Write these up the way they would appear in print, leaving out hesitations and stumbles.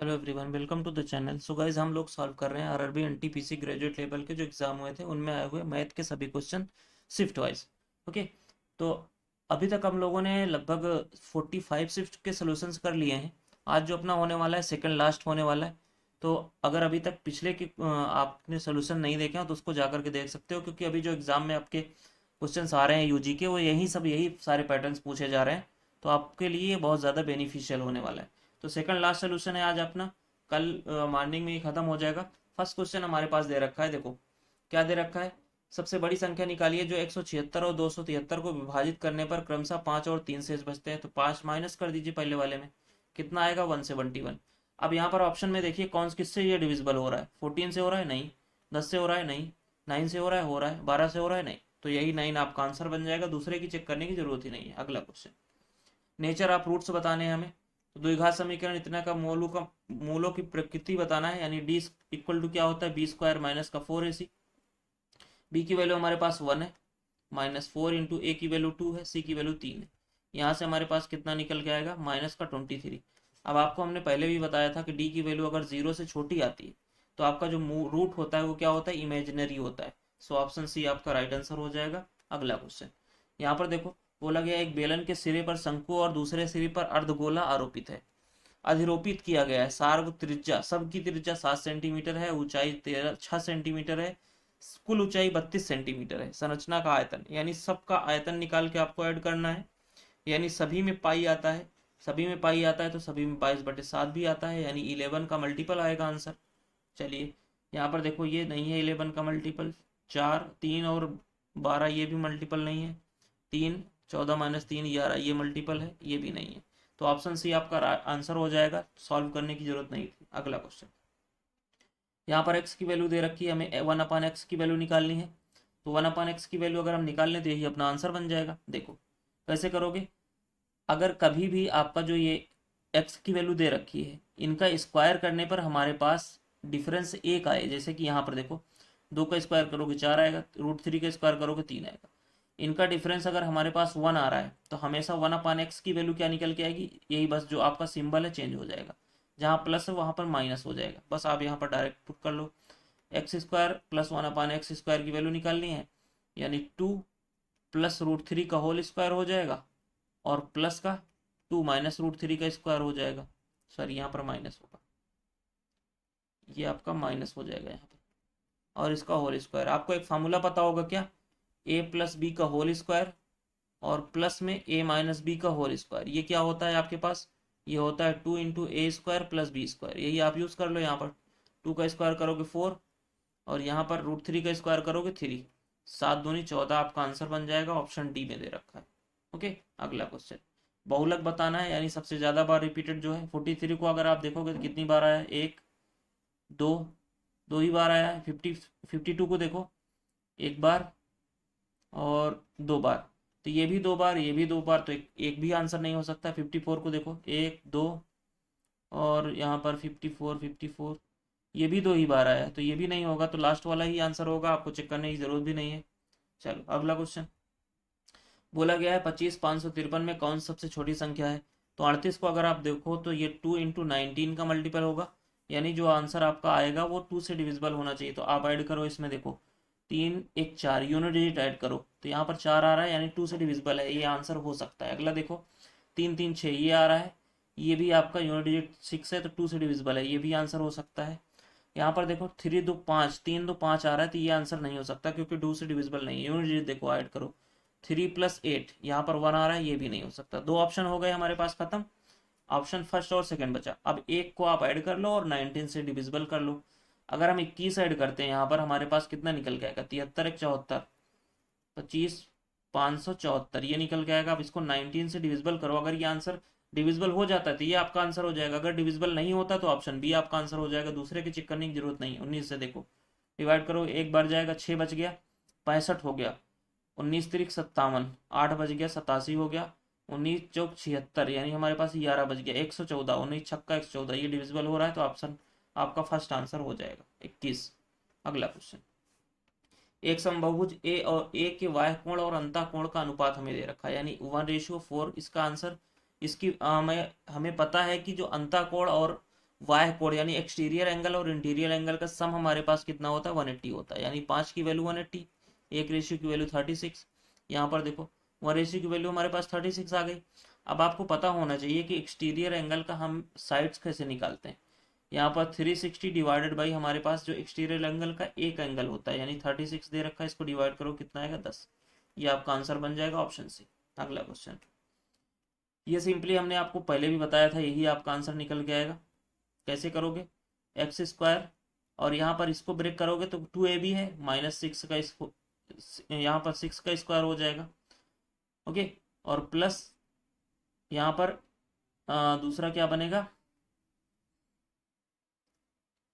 Hello everyone, welcome to the channel. So guys, हम लोग solve कर रहे हैं आरआरबी एनटीपीसी ग्रेजुएट लेवल के जो एग्जाम हुए थे उनमें आए हुए मैथ के सभी क्वेश्चन शिफ्ट वाइज। ओके। तो अभी तक हम लोगों ने लगभग 45 शिफ्ट के सॉल्यूशंस कर लिए हैं। आज जो अपना होने वाला है सेकंड लास्ट होने वाला है। तो अगर अभी तक पिछले के आपने सोल्यूशन नहीं देखे हो तो उसको जाकर के देख सकते हो, क्योंकि अभी जो एग्जाम में आपके क्वेश्चंस आ रहे हैं यूजी के, वो यही सारे पैटर्न्स पूछे जा रहे हैं। तो आपके लिए ये बहुत ज़्यादा बेनिफिशियल होने वाला है। तो सेकंड लास्ट सोल्यूशन है आज अपना। कल मॉर्निंग में ही खत्म हो जाएगा। फर्स्ट क्वेश्चन हमारे पास दे रखा है, देखो क्या दे रखा है। सबसे बड़ी संख्या निकालिए जो 176 और 273 को विभाजित करने पर क्रमशः 5 और 3 शेष बचते हैं। तो 5 माइनस कर दीजिए पहले वाले में, कितना आएगा 171। अब यहाँ पर ऑप्शन में देखिए कौन किससे ये डिविजिबल हो रहा है। 14 से हो रहा है, नहीं। 10 से हो रहा है, नहीं। 9 से हो रहा है 12 से हो रहा है, नहीं। तो यही 9 आपका आंसर बन जाएगा, दूसरे की चेक करने की जरूरत ही नहीं है। अगला क्वेश्चन, नेचर ऑफ रूट्स बताने हैं हमें। तो द्विघात समीकरण इतना का मूलों की प्रकृति बताना है, यानी डी इक्वल टू क्या होता है, बी स्क्वायर माइनस का 4ac। बी की वैल्यू हमारे पास 1 है, -4 इंटू ए की वैल्यू 2 है, सी की वैल्यू 3 है। यहाँ से हमारे पास कितना निकल के आएगा, -23। अब आपको हमने पहले भी बताया था कि डी की वैल्यू अगर 0 से छोटी आती है तो आपका जो रूट होता है वो क्या होता है, इमेजिनरी होता है। सो ऑप्शन सी आपका राइट आंसर हो जाएगा। अगला क्वेश्चन, यहाँ पर देखो बोला गया एक बेलन के सिरे पर शंकु और दूसरे सिरे पर अर्धगोला आरोपित है। अधिरोपित किया गया है। सार्व त्रिज्या, सबकी त्रिज्या 7 सेंटीमीटर है, ऊंचाई 6 सेंटीमीटर है, कुल ऊंचाई 32 सेंटीमीटर है। संरचना का आयतन, यानी सबका आयतन निकाल के आपको ऐड करना है। यानी सभी में पाई आता है, सभी में पाई आता है तो सभी में 22/7 भी आता है, यानी 11 का मल्टीपल आएगा आंसर। चलिए, यहाँ पर देखो ये नहीं है 11 का मल्टीपल। 4, 3 और 12 ये भी मल्टीपल नहीं है। 3, 14 - 3 11 ये मल्टीपल है, ये भी नहीं है। तो ऑप्शन सी आपका आंसर हो जाएगा, सॉल्व करने की जरूरत नहीं थी। अगला क्वेश्चन, यहाँ पर x की वैल्यू दे रखी है, हमें 1/x की वैल्यू निकालनी है। तो 1/x की वैल्यू अगर हम निकाल लें तो यही अपना आंसर बन जाएगा। देखो कैसे करोगे। अगर कभी भी आपका जो ये x की वैल्यू दे रखी है, इनका स्क्वायर करने पर हमारे पास डिफरेंस एक आए, जैसे कि यहाँ पर देखो 2 का स्क्वायर करोगे 4 आएगा, √3 का स्क्वायर करोगे 3 आएगा। इनका डिफरेंस अगर हमारे पास 1 आ रहा है तो हमेशा 1/x की वैल्यू क्या निकल के आएगी, यही बस जो आपका सिंबल है चेंज हो जाएगा। जहाँ प्लस है वहाँ पर माइनस हो जाएगा। बस आप यहाँ पर डायरेक्ट पुट कर लो, x² प्लस 1/x² की वैल्यू निकालनी है, यानी 2 प्लस √3 का होल स्क्वायर हो जाएगा, और प्लस का 2 माइनस √3 का स्क्वायर हो जाएगा। सॉरी, यहाँ पर माइनस होगा, ये आपका माइनस हो जाएगा यहाँ पर, और इसका होल स्क्वायर। आपको एक फार्मूला पता होगा क्या, a प्लस बी का होल स्क्वायर और प्लस में a - b का होल स्क्वायर। ये क्या होता है आपके पास, ये होता है 2 × a² प्लस b²। यही आप यूज़ कर लो। यहाँ पर 2 का स्क्वायर करोगे 4, और यहाँ पर √3 का स्क्वायर करोगे 3। 7 दूनी 14 आपका आंसर बन जाएगा, ऑप्शन डी में दे रखा है। ओके। अगला क्वेश्चन, बहुलक बताना है, यानी सबसे ज़्यादा बार रिपीटेड जो है। 43 को अगर आप देखोगे तो कितनी बार आया है, 1, 2, 2 ही बार आया है। 52 को देखो, एक बार और 2 बार। तो ये भी 2 बार, ये भी 2 बार, तो एक भी आंसर नहीं हो सकता। 54 को देखो, 1, 2, और यहाँ पर 54 ये भी 2 ही बार आया है, तो ये भी नहीं होगा। तो लास्ट वाला ही आंसर होगा, आपको चेक करने की जरूरत भी नहीं है। चलो अगला क्वेश्चन, बोला गया है 25 553 में कौन सबसे छोटी संख्या है। तो 38 को अगर आप देखो तो ये 2 × 19 का मल्टीपल होगा, यानी जो आंसर आपका आएगा वो 2 से डिविजिबल होना चाहिए। तो आप ऐड करो इसमें, देखो 3 1 4 यूनिट डिजिट ऐड करो, तो यहाँ पर 4 आ रहा है, यानी 2 से डिविजिबल है, ये आंसर हो सकता है। अगला देखो 3 3 6 ये आ रहा है, ये भी आपका यूनिट डिजिट 6 है, तो 2 से डिविजिबल है, ये भी आंसर हो सकता है। यहाँ पर देखो 3 2 5 3 2 5 आ रहा है, तो ये आंसर नहीं हो सकता क्योंकि 2 से डिविजिबल नहीं है। यूनिट डिजिट देखो ऐड करो, 3 + 8, यहाँ पर 1 आ रहा है, ये भी नहीं हो सकता। 2 ऑप्शन हो गए हमारे पास खत्म। ऑप्शन फर्स्ट और सेकंड बचा। अब एक को आप ऐड कर लो और 19 से डिविजिबल कर लो। अगर हम 21 ऐड करते हैं यहाँ पर हमारे पास कितना निकल के आएगा, 73 1 74, 25 574 ये निकल के आएगा। अब इसको 19 से डिविजिबल करो, अगर ये आंसर डिविजिबल हो जाता है तो ये आपका आंसर हो जाएगा। अगर डिविजिबल नहीं होता तो ऑप्शन बी आपका आंसर हो जाएगा, दूसरे की चेक करने की जरूरत नहीं। 19 से देखो डिवाइड करो, एक बार जाएगा 6 बच गया, 65 हो गया, 19 3 57, 8 बज गया 87 हो गया, 19 चौक 76, यानी हमारे पास 11 बज गया 114, 19 छक्का 114, ये डिविजिबल हो रहा है, तो ऑप्शन आपका फर्स्ट आंसर हो जाएगा 21। अगला क्वेश्चन, एक समबाहुभुज ए और ए के वाह्य कोण और अंतः कोण का अनुपात हमें दे रखा है, यानी 1:4 इसका आंसर। इसकी हमें पता है कि जो अंतः कोण और वाई कोड यानी एक्सटीरियर एंगल और इंटीरियर एंगल का सम हमारे पास कितना होता है 180 होता है, यानी 5 की वैल्यू 180, एक रेशियो की वैल्यू 36। यहाँ पर देखो 1 रेशियो की वैल्यू हमारे पास 36 आ गई। अब आपको पता होना चाहिए कि एक्सटीरियर एंगल का हम साइड्स कैसे निकालते हैं। यहाँ पर 360 डिवाइडेड बाई हमारे पास जो एक्सटीरियर एंगल का एक एंगल होता है, यानी 36 दे रखा है, इसको डिवाइड करो कितना आएगा 10। ये आपका आंसर बन जाएगा ऑप्शन सी। अगला क्वेश्चन, ये सिंपली हमने आपको पहले भी बताया था, यही आपका आंसर निकल के आएगा। कैसे करोगे, एक्स स्क्वायर और यहाँ पर इसको ब्रेक करोगे तो 2ab है, -6 का इसको यहाँ पर 6 का स्क्वायर हो जाएगा। ओके, और प्लस यहाँ पर दूसरा क्या बनेगा,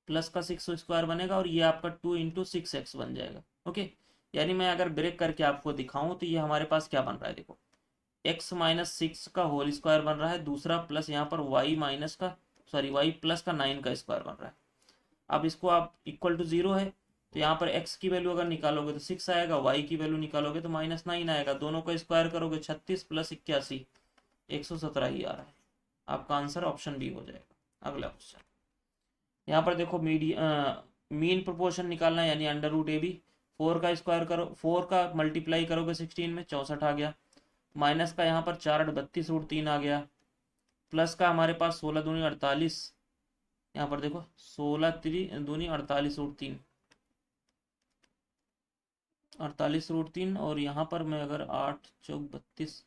प्लस का 6 स्क्वायर बनेगा और ये आपका 2 इंटू 6x बन जाएगा। ओके, यानी मैं अगर ब्रेक करके आपको दिखाऊं तो ये हमारे पास क्या बन रहा है, देखो x माइनस 6 का होल स्क्वायर बन रहा है, दूसरा प्लस यहाँ पर y माइनस का सॉरी y प्लस का 9 का स्क्वायर बन रहा है। अब इसको आप इक्वल टू 0 है तो यहाँ पर x की वैल्यू अगर निकालोगे तो 6 आएगा, y की वैल्यू निकालोगे तो -9 आएगा, दोनों का स्क्वायर करोगे 36 प्लस 81 117 ही आ रहा है। आपका आंसर ऑप्शन बी हो जाएगा। अगला क्वेश्चन, यहाँ पर देखो मीन प्रोपोर्शन निकालना है, यानी √ab। 4 का स्क्वायर करो, 4 का मल्टीप्लाई करोगे 16 में 64 आ गया, माइनस का यहाँ पर 4 8 32 √3 आ गया, प्लस का हमारे पास 16 दूनी 48, यहाँ पर देखो 16 दूनी 48 √3 48 √3, और यहाँ पर मैं अगर 8 चौक 32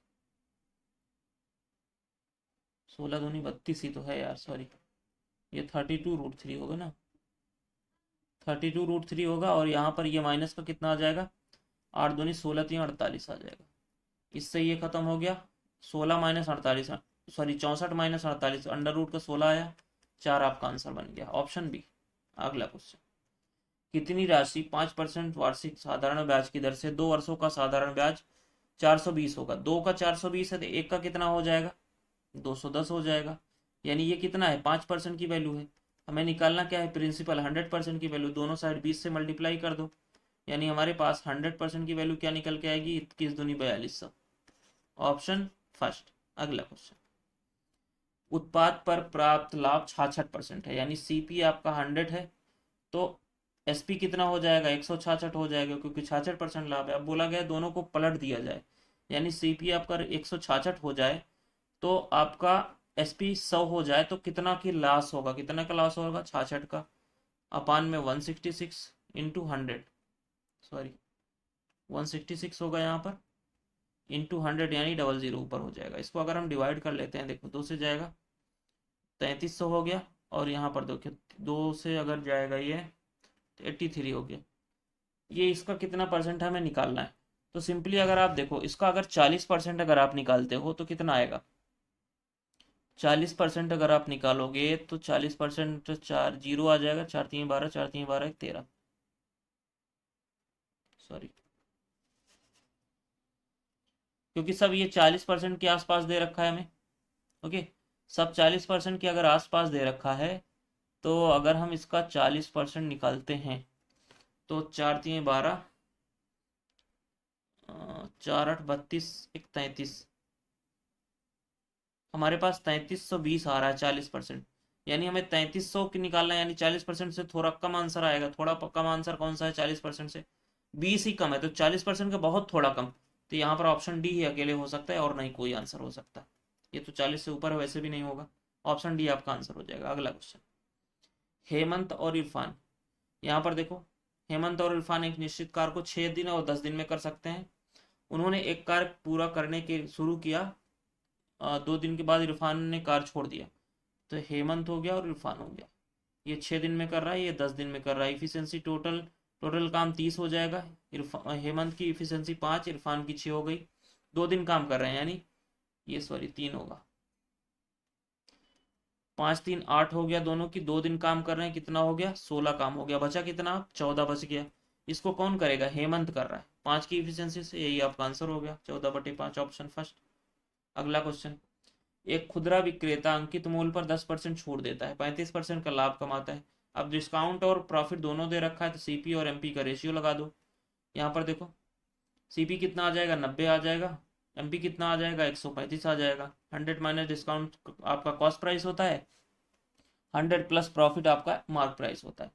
16 दूनी 32 ही तो है यार, सॉरी ये 32 √3 होगा ना, 32 √3 होगा, और यहाँ पर ये माइनस का कितना आ जाएगा, 8 दूनी 16 3 48 आ जाएगा। इससे ये खत्म हो गया, 16 minus 48 sorry 64 minus 48 under root का 16 आया, 4 आपका आंसर बन गया ऑप्शन बी। अगला क्वेश्चन, कितनी राशि 5% वार्षिक साधारण ब्याज की दर से 2 वर्षों का साधारण ब्याज 420 होगा। 2 का 420 है तो 1 का कितना हो जाएगा, 210 हो जाएगा। यानी ये कितना है, 5% की वैल्यू है, हमें निकालना क्या है, प्रिंसिपल 100% की वैल्यू, दोनों साइड 20 से मल्टीप्लाई कर दो, यानी हमारे पास 100% की वैल्यू क्या निकल के आएगी, 21 दूनी 4200, ऑप्शन फर्स्ट। अगला क्वेश्चन, उत्पाद पर प्राप्त लाभ 66% है, यानी सीपी आपका 100 है तो एसपी कितना हो जाएगा, 166 हो जाएगा, क्योंकि 66% लाभ है। अब बोला गया दोनों को पलट दिया जाए, यानी सीपी आपका 166 हो जाए तो आपका एसपी 100 हो जाए तो कितना की लॉस होगा, कितना का लॉस होगा, 66 का, अपान में 166 इंटू 100 सॉरी 166 होगा यहाँ पर इंटू 100, यानी 00 ऊपर हो जाएगा। इसको अगर हम डिवाइड कर लेते हैं, देखो 2 से जाएगा 3300 हो गया, और यहाँ पर देखो 2 से अगर जाएगा ये तो 83 हो गया। ये इसका कितना परसेंट हमें निकालना है, तो सिंपली अगर आप देखो इसका अगर 40% अगर आप निकालते हो तो कितना आएगा, 40% अगर आप निकालोगे तो 40% 4 जीरो आ जाएगा, 4 3 12 4 3 12 13 सॉरी, क्योंकि सब ये 40% के आसपास दे रखा है हमें। ओके, सब 40% के अगर आसपास दे रखा है तो अगर हम इसका 40% निकालते हैं तो 4 3 12 4 8 32 1 33, हमारे पास 3320 आ रहा है 40%, यानी हमें 3300 की निकालना है, यानी 40% से थोड़ा कम आंसर आएगा। थोड़ा कम आंसर कौन सा है, 40% से 20 ही कम है, तो 40% का बहुत थोड़ा कम, तो यहाँ पर ऑप्शन डी ही अकेले हो सकता है और नहीं कोई आंसर हो सकता। ये तो 40 से ऊपर वैसे भी नहीं होगा, ऑप्शन डी आपका आंसर हो जाएगा। अगला क्वेश्चन, हेमंत और इरफान, यहाँ पर देखो हेमंत और इरफान एक निश्चित कार्य को 6 दिन और 10 दिन में कर सकते हैं। उन्होंने एक कार्य पूरा करने के शुरू किया, 2 दिन के बाद इरफान ने कार्य छोड़ दिया, तो हेमंत हो गया और इरफान हो गया। ये 6 दिन में कर रहा है, ये 10 दिन में कर रहा है। इफिशियंसी टोटल टोटल काम 30 हो जाएगा। हेमंत की इफिशियंसी 5, इरफान की 6 हो गई। 2 दिन काम कर रहे हैं, यानी ये सॉरी 3 होगा, 5 3 8 हो गया दोनों की। 2 दिन काम कर रहे हैं, कितना हो गया, 16 काम हो गया, बचा कितना, 14 बच गया। इसको कौन करेगा, हेमंत कर रहा है 5 की इफिशियंसी से, यही आपका आंसर हो गया 14/5, ऑप्शन फर्स्ट। अगला क्वेश्चन, एक खुदरा विक्रेता अंकित मूल्य पर 10% छूट देता है, 35% का लाभ कमाता है। अब डिस्काउंट और प्रॉफिट दोनों दे रखा है, तो सीपी और एमपी का रेशियो लगा दो। यहाँ पर देखो सीपी कितना आ जाएगा, 90 आ जाएगा, एमपी कितना आ जाएगा, 135 आ जाएगा। 100 माइनस डिस्काउंट आपका कॉस्ट प्राइस होता है, 100 प्लस प्रॉफिट आपका मार्क प्राइस होता है।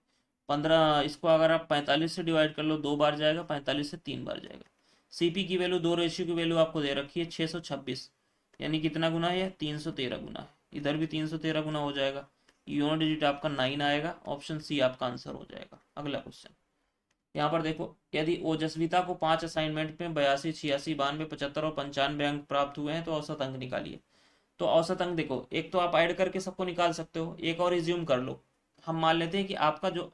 15, इसको अगर आप 45 से डिवाइड कर लो 2 बार जाएगा, 45 से 3 बार जाएगा। सीपी की वैल्यू, 2 रेशियो की वैल्यू आपको दे रखी है 626, यानी कितना गुना है, 313 गुना है। इधर भी 313 गुना हो जाएगा। यूनिट डिजिट आपका 9 आएगा। ऑप्शन सी आपका आंसर हो जाएगा। अगला क्वेश्चन यहाँ पर देखो, यदि ओजस्विता को 5 असाइनमेंट में 82, 86, 92, 75 और 95 अंक प्राप्त हुए हैं तो औसत अंक निकालिए। तो औसत अंक देखो, एक तो आप ऐड करके सबको निकाल सकते हो, एक और इज्यूम कर लो। हम मान लेते हैं कि आपका जो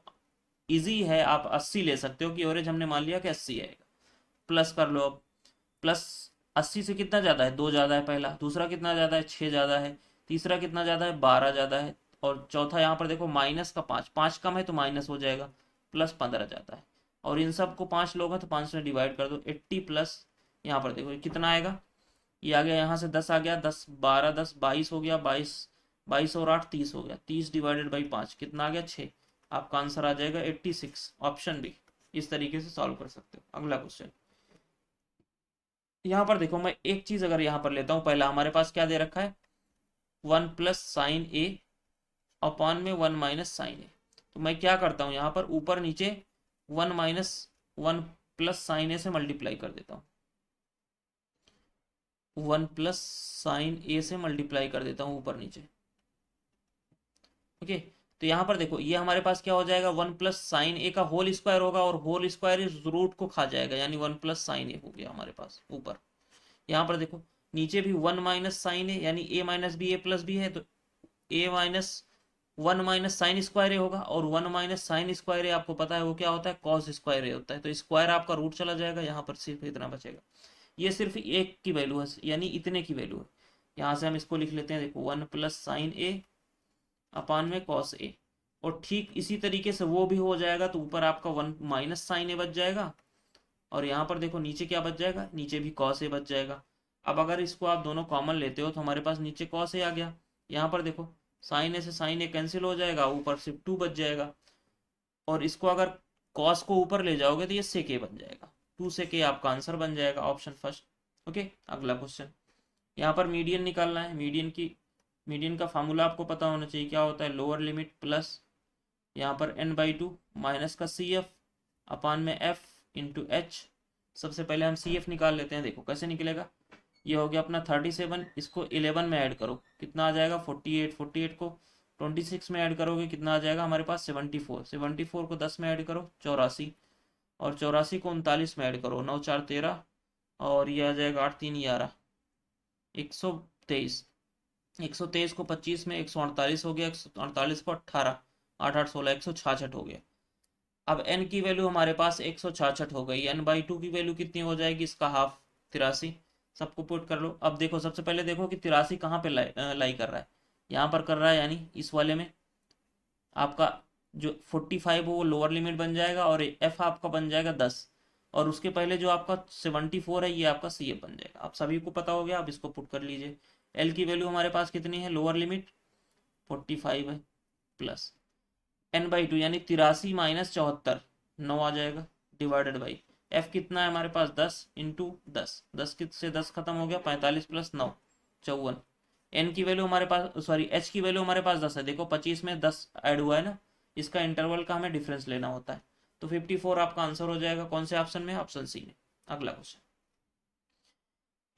इजी है, आप 80 ले सकते हो कि एवरेज हमने मान लिया कि 80 आएगा। प्लस कर लो अब। प्लस 80 से कितना ज़्यादा है, 2 ज़्यादा है पहला, दूसरा कितना ज़्यादा है, 6 ज़्यादा है, तीसरा कितना ज़्यादा है, 12 ज़्यादा है, और चौथा यहाँ पर देखो माइनस का 5, 5 कम है तो माइनस हो जाएगा, प्लस 15 जाता है। और इन सबको 5 लोग हैं तो 5 से डिवाइड कर दो, 80 प्लस यहाँ पर देखो ये कितना आएगा, ये आ गया यहाँ से 10 आ गया, 10 12 10 22 हो गया, 22 22 और 8 30 हो गया, 30 डिवाइडेड बाई 5 कितना आ गया, 6। आपका आंसर आ जाएगा 86, ऑप्शन बी। इस तरीके से सॉल्व कर सकते हो। अगला क्वेश्चन यहाँ पर देखो, मैं एक चीज अगर यहाँ पर लेता हूँ, पहला हमारे पास क्या दे रखा है, 1 प्लस साइन ए अपॉन में 1 माइनस साइन ए। तो मैं क्या करता हूँ यहाँ पर ऊपर नीचे 1 माइनस 1 प्लस साइन ए से मल्टीप्लाई कर देता हूँ, 1 प्लस साइन ए से मल्टीप्लाई कर देता हूँ ऊपर नीचे। ओके, तो यहाँ पर देखो ये हमारे पास क्या हो जाएगा, 1 प्लस साइन ए का होल स्क्वायर होगा, और होल स्क्वायर इस रूट को खा जाएगा, यानी 1 प्लस साइन ए हो गया हमारे पास ऊपर। यहाँ पर देखो नीचे भी 1 माइनस साइन ए, यानी ए माइनस बी ए प्लस बी है, तो ए माइनस 1 माइनस साइन स्क्वायर ए होगा, और 1 माइनस साइन स्क्वायर ए आपको पता है वो क्या होता है, कॉस स्क्वायर ए होता है। तो स्क्वायर आपका रूट चला जाएगा, यहाँ पर सिर्फ इतना बचेगा। ये सिर्फ एक की वैल्यू है, यानी इतने की वैल्यू है। यहाँ से हम इसको लिख लेते हैं, देखो 1 प्लस साइन ए अपान में कॉस ए। और ठीक इसी तरीके से वो भी हो जाएगा, तो ऊपर आपका 1 माइनस साइन ए बच जाएगा, और यहाँ पर देखो नीचे क्या बच जाएगा, नीचे भी कॉस ए बच जाएगा। अब अगर इसको आप दोनों कॉमन लेते हो तो हमारे पास नीचे कॉस ए आ गया। यहाँ पर देखो साइन ए से साइन ए कैंसिल हो जाएगा, ऊपर सिर्फ 2 बच जाएगा। और इसको अगर कॉस को ऊपर ले जाओगे तो ये सेक ए बन जाएगा, 2 सेक ए आपका आंसर बन जाएगा, ऑप्शन फर्स्ट। ओके, अगला क्वेश्चन यहाँ पर मीडियन निकालना है। मीडियन का फार्मूला आपको पता होना चाहिए, क्या होता है, लोअर लिमिट प्लस यहाँ पर n/2 माइनस का सी एफ अपान में एफ इंटू एच। सबसे पहले हम सी एफ निकाल लेते हैं, देखो कैसे निकलेगा। ये हो गया अपना 37, इसको 11 में ऐड करो कितना आ जाएगा, 48, 48 को 26 में ऐड करोगे कितना आ जाएगा हमारे पास, 74, 74 को 10 में ऐड करो 84, और 84 को 39 में ऐड करो 9 4 13, और ये आ जाएगा 8 3 11, 123। 123 को 25 में 148 हो गया, 148 को 18, 8 8 16, 166 हो गया। अब n की वैल्यू हमारे पास 166 हो गई, n/2 की वैल्यू कितनी हो जाएगी, इसका हाफ 83। सबको पुट कर लो। अब देखो सबसे पहले देखो कि 83 कहाँ पे लाई कर रहा है, यहाँ पर कर रहा है, यानी इस वाले में आपका जो 45 हो वो लोअर लिमिट बन जाएगा, और एफ आपका बन जाएगा 10, और उसके पहले जो आपका 74 है ये आपका सी एफ बन जाएगा। आप सभी को पता हो गया, आप इसको पुट कर लीजिए। एल की वैल्यू हमारे पास कितनी है, लोअर लिमिट 45 है, प्लस n/2 यानी 83 माइनस 74, 9 आ जाएगा, डिवाइडेड बाई f कितना है हमारे पास, 10 इंटू 10, 10 से 10 खत्म हो गया, 45 प्लस 9 54। n की वैल्यू हमारे पास, सॉरी h की वैल्यू हमारे पास 10 है, देखो 25 में 10 ऐड हुआ है ना, इसका इंटरवल का हमें डिफरेंस लेना होता है। तो 54 आपका आंसर हो जाएगा, कौन से ऑप्शन में, ऑप्शन सी में। अगला क्वेश्चन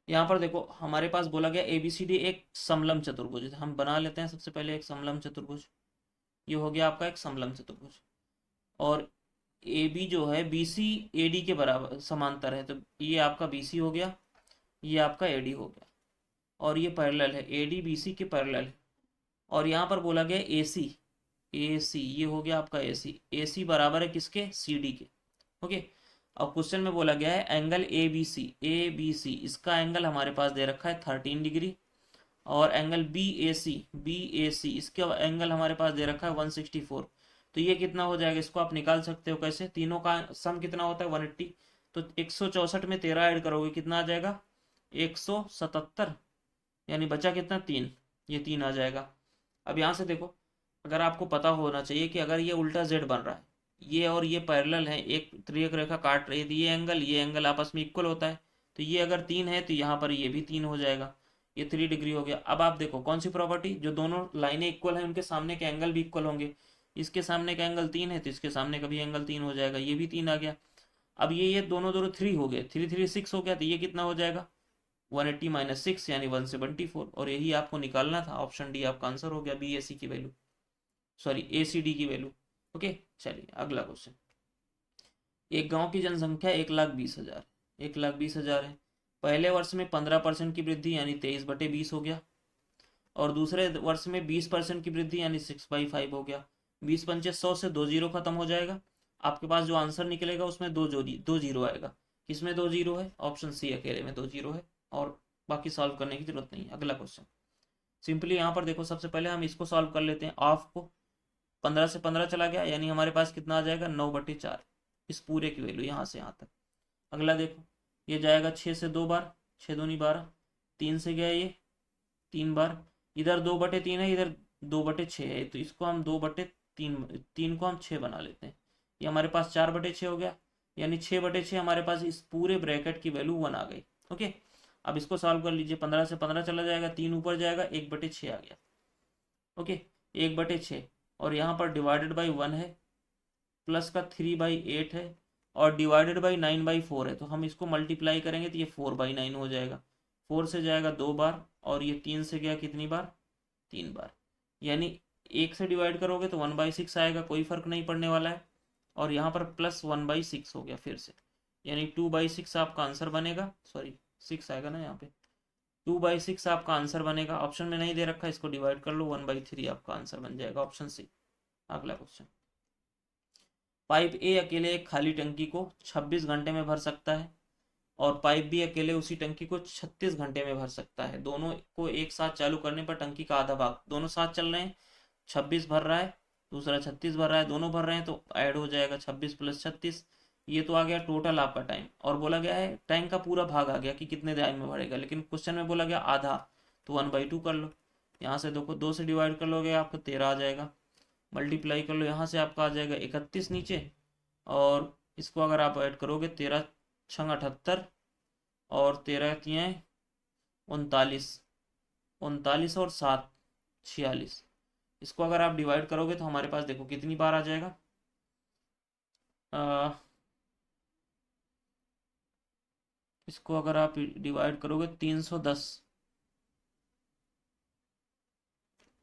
यहाँ पर देखो हमारे पास बोला गया ABCD एक समलंब चतुर्भुज, हम बना लेते हैं सबसे पहले एक समलंब चतुर्भुज। ये हो गया आपका एक समलंब चतुर्भुज, और ए बी जो है BC AD के बराबर समांतर है, तो ये आपका BC हो गया, ये आपका AD हो गया, और ये पैरेलल है, AD BC के पैरेलल है। और यहाँ पर बोला गया AC ये हो गया आपका AC बराबर है किसके, CD के। ओके, अब क्वेश्चन में बोला गया है एंगल ABC इसका एंगल हमारे पास दे रखा है 13 डिग्री, और एंगल BAC इसका एंगल हमारे पास दे रखा है 164। तो ये कितना हो जाएगा, इसको आप निकाल सकते हो कैसे, तीनों का सम कितना होता है 180, तो 164 में 13 ऐड करोगे कितना आ जाएगा, 177, यानी बचा कितना 3, ये 3 आ जाएगा। अब यहाँ से देखो, अगर आपको पता होना चाहिए कि अगर ये उल्टा जेड बन रहा है, ये और ये पैरेलल है, एक त्रियक रेखा काट रही है, ये एंगल आपस में इक्वल होता है, तो ये अगर 3 है तो यहाँ पर ये भी 3 हो जाएगा। ये 3 डिग्री हो गया। अब आप देखो कौन सी प्रॉपर्टी, जो दोनों लाइनें इक्वल हैं उनके सामने के एंगल भी इक्वल होंगे। इसके सामने का एंगल 3 है तो इसके सामने का भी एंगल 3 हो जाएगा, ये भी 3 आ गया। अब ये दोनों दोनों 3 हो गए, 3 3 6 हो गया, तो ये कितना हो जाएगा 180 माइनस 6 यानी 174, और यही आपको निकालना था। ऑप्शन डी आपका आंसर हो गया, बी ए सी की वैल्यू, सॉरी ए सी डी की वैल्यू। ओके, चलिए अगला क्वेश्चन। एक गांव की जनसंख्या 1,20,000, 1,20,000 है। पहले वर्ष में 15% की वृद्धि यानी 23/20 हो गया, और दूसरे वर्ष में 20% की वृद्धि यानी 6/5 हो गया। 20 × 100 से 2 जीरो खत्म हो जाएगा। आपके पास जो आंसर निकलेगा उसमें दो जीरो आएगा। किसमें 2 जीरो है, ऑप्शन सी अकेले में 2 जीरो है, और बाकी सॉल्व करने की जरूरत नहीं है। अगला क्वेश्चन सिंपली यहाँ पर देखो, सबसे पहले हम इसको सॉल्व कर लेते हैं। ऑफ को 15 से 15 चला गया यानी हमारे पास कितना आ जाएगा 9/4, इस पूरे की वैल्यू यहाँ से यहाँ तक। अगला देखो, ये जाएगा 6 से 2 बार, 6 दूनी 12, 3 से गया ये 3 बार, इधर 2/3 है, इधर 2/6 है, तो इसको हम 2/3, 3 को हम 6 बना लेते हैं। ये हमारे पास 4/6 हो गया, यानी 6/6 हमारे पास इस पूरे ब्रैकेट की वैल्यू 1 आ गई। ओके, अब इसको सॉल्व कर लीजिए। 15 से 15 चला जाएगा, 3 ऊपर जाएगा, 1/6 आ गया। ओके, 1/6, और यहाँ पर डिवाइडेड बाई 1 है, प्लस का 3/8 है, और डिवाइडेड बाई 9/4 है, तो हम इसको मल्टीप्लाई करेंगे तो ये 4/9 हो जाएगा। 4 से जाएगा 2 बार, और ये 3 से गया कितनी बार 3 बार, यानी 1 से डिवाइड करोगे तो 1/6 आएगा, कोई फर्क नहीं पड़ने वाला है। और यहाँ पर प्लस 1/6 हो गया फिर से, यानी 2/6 आपका आंसर बनेगा। सॉरी 6 आएगा ना यहाँ पे, 2/6 आपका आंसर बनेगा। ऑप्शन में नहीं दे रखा, इसको डिवाइड कर लो, 1/3 आपका आंसर बन जाएगा, ऑप्शन सी। अगला क्वेश्चन, पाइप ए अकेले एक खाली टंकी को 26 घंटे में भर सकता है, और पाइप बी अकेले उसी टंकी को 36 घंटे में भर सकता है। दोनों को एक साथ चालू करने पर टंकी का आधा भाग, दोनों साथ चल रहे हैं, 26 भर रहा है, दूसरा 36 भर रहा है, दोनों भर रहे हैं तो ऐड हो जाएगा 26 + 36। ये तो आ गया टोटल आपका टाइम, और बोला गया है टैंक का पूरा भाग आ गया कि कितने टाइम में भरेगा, लेकिन क्वेश्चन में बोला गया आधा, तो 1/2 कर लो। यहाँ से देखो 2 से डिवाइड कर लोगे आपको 13 आ जाएगा, मल्टीप्लाई कर लो, यहाँ से आपका आ जाएगा 31 नीचे, और इसको अगर आप ऐड करोगे 13 छंग 78, और 13 तियाँ 39, 39 और 7 46। इसको अगर आप डिवाइड करोगे तो हमारे पास देखो कितनी बार आ जाएगा, इसको अगर आप डिवाइड करोगे 310,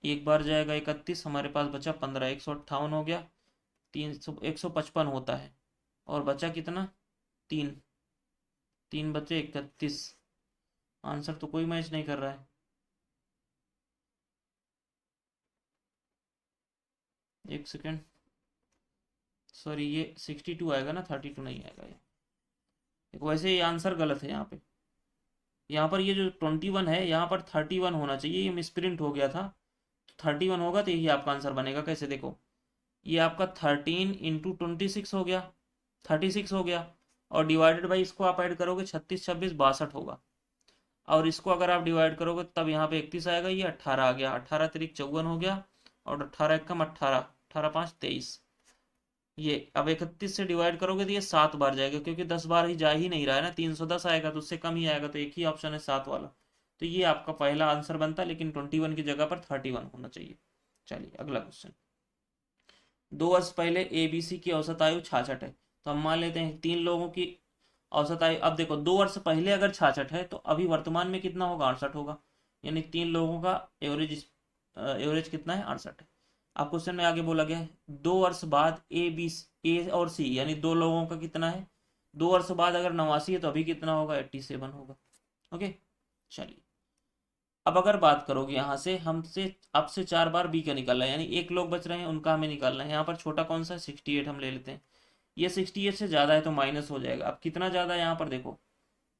एक बार जाएगा 31, हमारे पास बचा 15, 158 हो गया, 155 होता है, और बचा कितना 3, 3 बचे 31। आंसर तो कोई मैच नहीं कर रहा है, एक सेकेंड, सॉरी ये 62 आएगा ना, 32 नहीं आएगा ये। देखो वैसे ये आंसर गलत है यहाँ पे, यहाँ पर ये जो 21 है यहाँ पर 31 होना चाहिए, ये मिसप्रिंट हो गया था। 31 होगा तो यही आपका आंसर बनेगा। कैसे देखो, ये आपका 13 × 26 हो गया, 36 हो गया, और डिवाइडेड बाई इसको आप ऐड करोगे 36 26 62 होगा, और इसको अगर आप डिवाइड करोगे तब यहाँ पे 31 आएगा, ये 18 आ गया, 18 × 3 = 54 हो गया, और 18 × 1 = 18, 18 × 5 = 23। ये अब 31 से डिवाइड करोगे तो ये 7 बार जाएगा, क्योंकि 10 बार ही जा ही नहीं रहा है ना, 310 आएगा तो उससे कम ही आएगा, तो एक ही ऑप्शन है 7 वाला। तो ये आपका पहला आंसर बनता, लेकिन 21 की जगह पर 31 होना चाहिए। चलिए अगला क्वेश्चन, 2 वर्ष पहले ए बी सी की औसत आयु 66 है, तो हम मान लेते हैं 3 लोगों की औसत आयु। अब देखो 2 वर्ष पहले अगर 66 है तो अभी वर्तमान में कितना होगा 68 होगा, यानी 3 लोगों का एवरेज, एवरेज कितना है 68 है। अब क्वेश्चन में आगे बोला गया है 2 वर्ष बाद ए और सी यानी 2 लोगों का कितना है, 2 वर्ष बाद अगर 89 है तो अभी कितना होगा 87 होगा। ओके, चलिए अब अगर बात करोगे यहाँ से, हमसे अब से 4 बार बी का निकालना है, यानी 1 लोग बच रहे हैं उनका हमें निकालना है। यहाँ पर छोटा कौन सा 68 हम ले लेते हैं, ये 68 से ज़्यादा है तो माइनस हो जाएगा। अब कितना ज़्यादा है यहाँ पर देखो,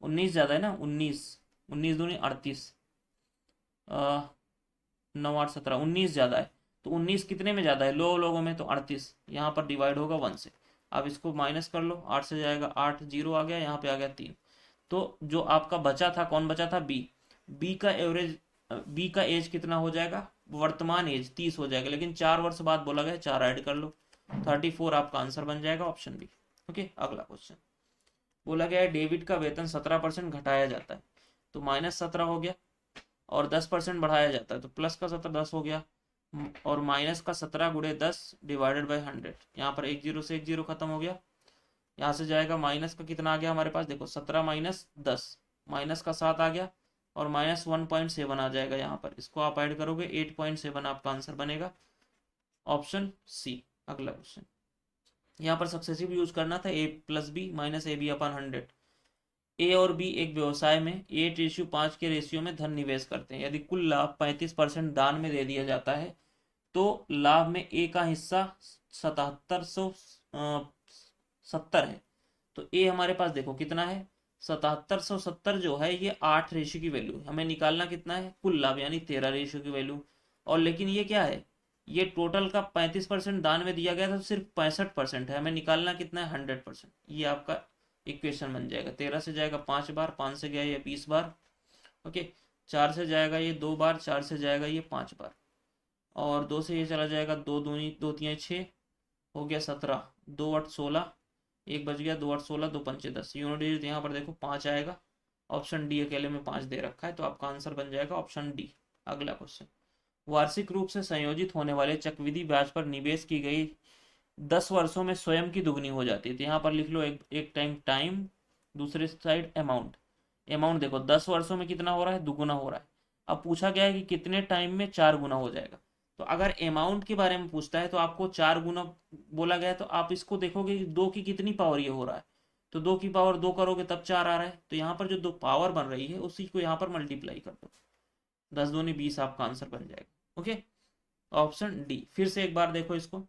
19 ज़्यादा है ना, 19, 19 दूनी 38, 9 8 17, 19 ज़्यादा है, तो 19 कितने में ज़्यादा है लोगों में, तो 38, यहाँ पर डिवाइड होगा 1 से। अब इसको माइनस कर लो, 8 से जाएगा 8, 0 आ गया, यहाँ पे आ गया 3। तो जो आपका बचा था, कौन बचा था बी, बी का एवरेज, बी का एज कितना हो जाएगा, वर्तमान एज 30 हो जाएगा, लेकिन 4 वर्ष बाद बोला गया 4 ऐड कर लो, 34 आपका आंसर बन जाएगा, ऑप्शन बी। ओके, अगला क्वेश्चन बोला गया है डेविड का वेतन 17% घटाया जाता है, तो -17 हो गया, और 10% बढ़ाया जाता है, तो प्लस का 17 10 हो गया, और माइनस का 17 गुणे 10 डिवाइडेड बाई 100। यहाँ पर एक जीरो से एक जीरो खत्म हो गया, यहाँ से जाएगा माइनस का कितना आ गया हमारे पास, देखो 17 माइनस 10, माइनस का 7 आ गया, और माइनस 1.7 आ जाएगा यहाँ पर, इसको आप ऐड करोगे 8.7 आपका आंसर बनेगा, ऑप्शन सी। अगला क्वेश्चन, यहाँ पर सक्सेसिव यूज करना था, A plus B minus A B upon 100। A और बी एक व्यवसाय में 8:5 के रेशियो में धन निवेश करते हैं। यदि कुल लाभ 35% दान में दे दिया जाता है तो लाभ में ए का हिस्सा 7770 है। तो ए हमारे पास देखो कितना है, 7770 जो है ये 8 रेशियो की वैल्यू है, हमें निकालना कितना है, कुल लाभ यानी 13 रेशियो की वैल्यू। और लेकिन ये क्या है, ये टोटल का 35% दान में दिया गया था, तो सिर्फ 65% है, हमें निकालना कितना है 100%। ये आपका इक्वेशन बन जाएगा, 13 से जाएगा 5 बार, 5 से गया ये 20 बार, ओके, 4 से जाएगा ये 2 बार, 4 से जाएगा ये 5 बार, और 2 से ये चला जाएगा, 2 दूनी 2 तियाँ 6, हो गया 17, 2 8 16, एक बच गया, 2 8 16, 2 पंचे 10, यूनिट डिजिट यहाँ पर देखो 5 आएगा, ऑप्शन डी अकेले में 5 दे रखा है, तो आपका आंसर बन जाएगा ऑप्शन डी। अगला क्वेश्चन, वार्षिक रूप से संयोजित होने वाले चक्रवृद्धि ब्याज पर निवेश की गई 10 वर्षों में स्वयं की दुगनी हो जाती है। तो यहाँ पर लिख लो एक टाइम, दूसरे साइड अमाउंट। अमाउंट देखो 10 वर्षों में कितना हो रहा है, दुगुना हो रहा है। अब पूछा गया है कि कितने टाइम में 4 गुना हो जाएगा। तो अगर अमाउंट के बारे में पूछता है तो आपको 4 गुना बोला गया है, तो आप इसको देखोगे कि 2 की कितनी पावर ये हो रहा है, तो 2 की पावर 2 करोगे तब 4 आ रहा है, तो यहाँ पर जो 2 पावर बन रही है उसी को यहाँ पर मल्टीप्लाई कर दो, 10 दूनी 20 आपका आंसर बन जाएगा। Okay, option D. फिर से एक बार देखो इसको,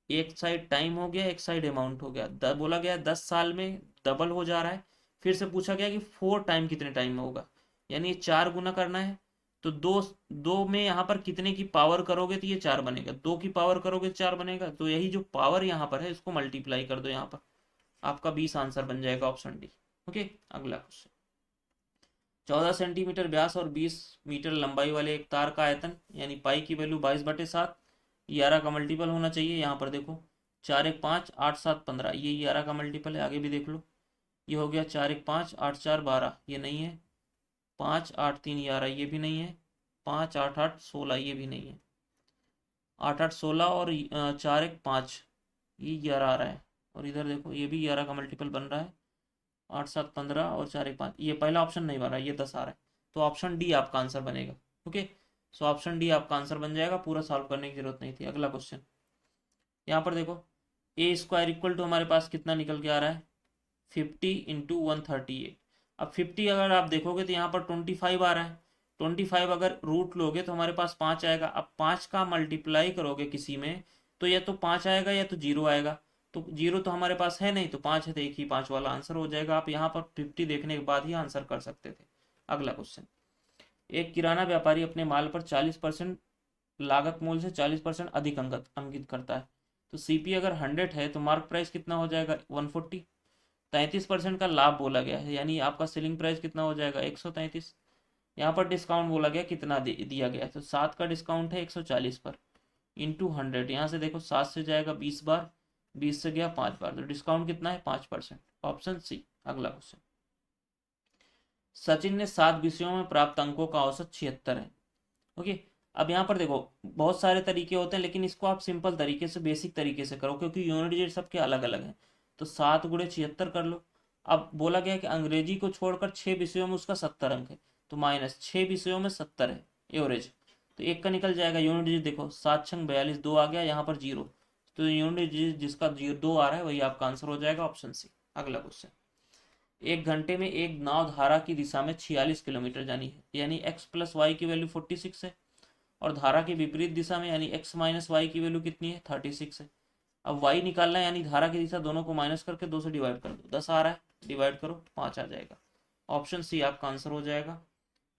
एक साइड टाइम हो गया, एक साइड अमाउंट हो गया, बोला गया 10 साल में डबल हो जा रहा है। फिर से पूछा गया कि 4 टाइम कितने टाइम में होगा, यानी ये 4 गुना करना है, तो दो दो में यहाँ पर कितने की पावर करोगे तो ये 4 बनेगा, 2 की पावर करोगे तो 4 बनेगा, तो यही जो पावर यहाँ पर है इसको मल्टीप्लाई कर दो यहाँ पर, आपका 20 आंसर बन जाएगा, ऑप्शन डी। ओके, अगला क्वेश्चन, 14 सेंटीमीटर व्यास और 20 मीटर लंबाई वाले एक तार का आयतन यानी पाई की वैल्यू 22/7, 11 का मल्टीपल होना चाहिए। यहाँ पर देखो 4 1 5 8 7 15, ये 11 का मल्टीपल है, आगे भी देख लो, ये हो गया 4 1 5 8 4 12, ये नहीं है, 5 8 3 11, ये भी नहीं है, 5 8 8 16, ये भी नहीं है, 8 8 16 और 4 1 5, ये 11 आ रहा है, और इधर देखो ये भी 11 का मल्टीपल बन रहा है, 8 7 15 और 4 1 5, ये पहला ऑप्शन नहीं बन रहा है, ये 10 आ रहा है, तो ऑप्शन डी आपका आंसर बनेगा। ओके, सो ऑप्शन डी आपका आंसर बन जाएगा, पूरा सॉल्व करने की जरूरत नहीं थी। अगला क्वेश्चन, यहाँ पर देखो ए स्क्वायर इक्वल टू हमारे पास कितना निकल के आ रहा है, 50 इंटू 138। अब 50 अगर आप देखोगे तो यहाँ पर 25 आ रहा है, 25 अगर रूट लोगे तो हमारे पास 5 आएगा। अब 5 का मल्टीप्लाई करोगे किसी में तो या तो 5 आएगा या तो 0 आएगा, तो 0 तो हमारे पास है नहीं, तो 5 है, तो एक ही 5 वाला आंसर हो जाएगा। आप यहाँ पर 50 देखने के बाद ही आंसर कर सकते थे। अगला क्वेश्चन, एक किराना व्यापारी अपने माल पर 40% लागत मूल्य से 40% अधिक अंकित करता है, तो सीपी अगर 100 है तो मार्क प्राइस कितना हो जाएगा 140। 33% का लाभ बोला गया है, यानी आपका सेलिंग प्राइस कितना हो जाएगा 133। यहाँ पर डिस्काउंट बोला गया कितना दिया गया है, तो 7 का डिस्काउंट है 140 पर, इंटू 100। यहाँ से देखो 7 से जाएगा 20 बार, 20 से गया 5 बार, तो डिस्काउंट कितना है 5%, ऑप्शन सी। अगला क्वेश्चन, सचिन ने 7 विषयों में प्राप्त अंकों का औसत 76 है। ओके, अब यहाँ पर देखो बहुत सारे तरीके होते हैं, लेकिन इसको आप सिंपल तरीके से बेसिक तरीके से करो, क्योंकि यूनिट डिजिट सबके अलग अलग हैं। तो 7 गुणे 76 कर लो। अब बोला गया कि अंग्रेजी को छोड़कर 6 विषयों में उसका 70 अंक है, तो माइनस 6 विषयों में 70 है एवरेज, तो एक का निकल जाएगा। यूनिट डिजिट देखो 7 6 42, 2 आ गया, यहाँ पर 0, तो यूनिट डिजिट जिसका 2 आ रहा है वही आपका आंसर हो जाएगा, ऑप्शन सी। अगला क्वेश्चन, एक घंटे में एक नाव धारा की दिशा में 46 किलोमीटर जानी है, यानी x प्लस वाई की वैल्यू 46 है, और धारा के विपरीत दिशा में यानी x माइनस वाई की वैल्यू कितनी है 36 है। अब y निकालना है, यानी धारा की दिशा दोनों को माइनस करके 2 से डिवाइड कर दो, 10 आ रहा है, डिवाइड करो 5 आ जाएगा, ऑप्शन सी आपका आंसर हो जाएगा।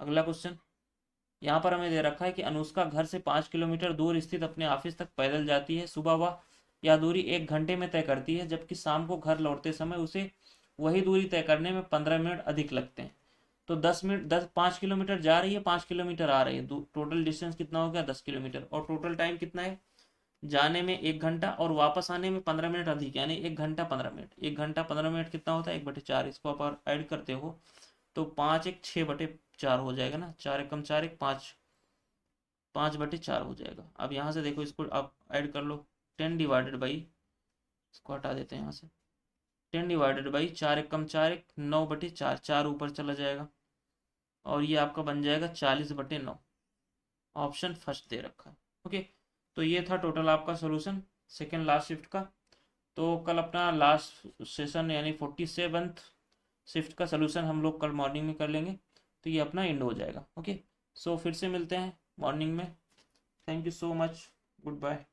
अगला क्वेश्चन, यहाँ पर हमें दे रखा है कि अनुष्का घर से 5 किलोमीटर दूर स्थित अपने ऑफिस तक पैदल जाती है। सुबह वह यह दूरी 1 घंटे में तय करती है, जबकि शाम को घर लौटते समय उसे वही दूरी तय करने में 15 मिनट अधिक लगते हैं। तो 5 किलोमीटर जा रही है, 5 किलोमीटर आ रही है, टोटल डिस्टेंस कितना हो गया 10 किलोमीटर, और टोटल टाइम कितना है, जाने में 1 घंटा और वापस आने में 15 मिनट अधिक, यानी 1 घंटा 15 मिनट। 1 घंटा 15 मिनट कितना होता है 1/4, इसको आप ऐड करते हो तो 5 1 6/4 4 हो जाएगा ना, 4 एकम 4 एक 5, 5/4 हो जाएगा। अब यहाँ से देखो इसको आप ऐड कर लो, 10 डिवाइडेड बाई, इसको हटा देते हैं यहाँ से, 10 डिवाइडेड बाई 4 एकम 4 एक 9/4, 4 ऊपर चला जाएगा और ये आपका बन जाएगा 40/9। ऑप्शन फर्स्ट दे रखा है। ओके, तो ये था टोटल आपका सोल्यूशन सेकेंड लास्ट शिफ्ट का। तो कल अपना लास्ट सेशन यानी 47th शिफ्ट का सोल्यूशन हम लोग कल मॉर्निंग में कर लेंगे, तो ये अपना एंड हो जाएगा। ओके, सो फिर से मिलते हैं मॉर्निंग में। Thank you so much, good bye.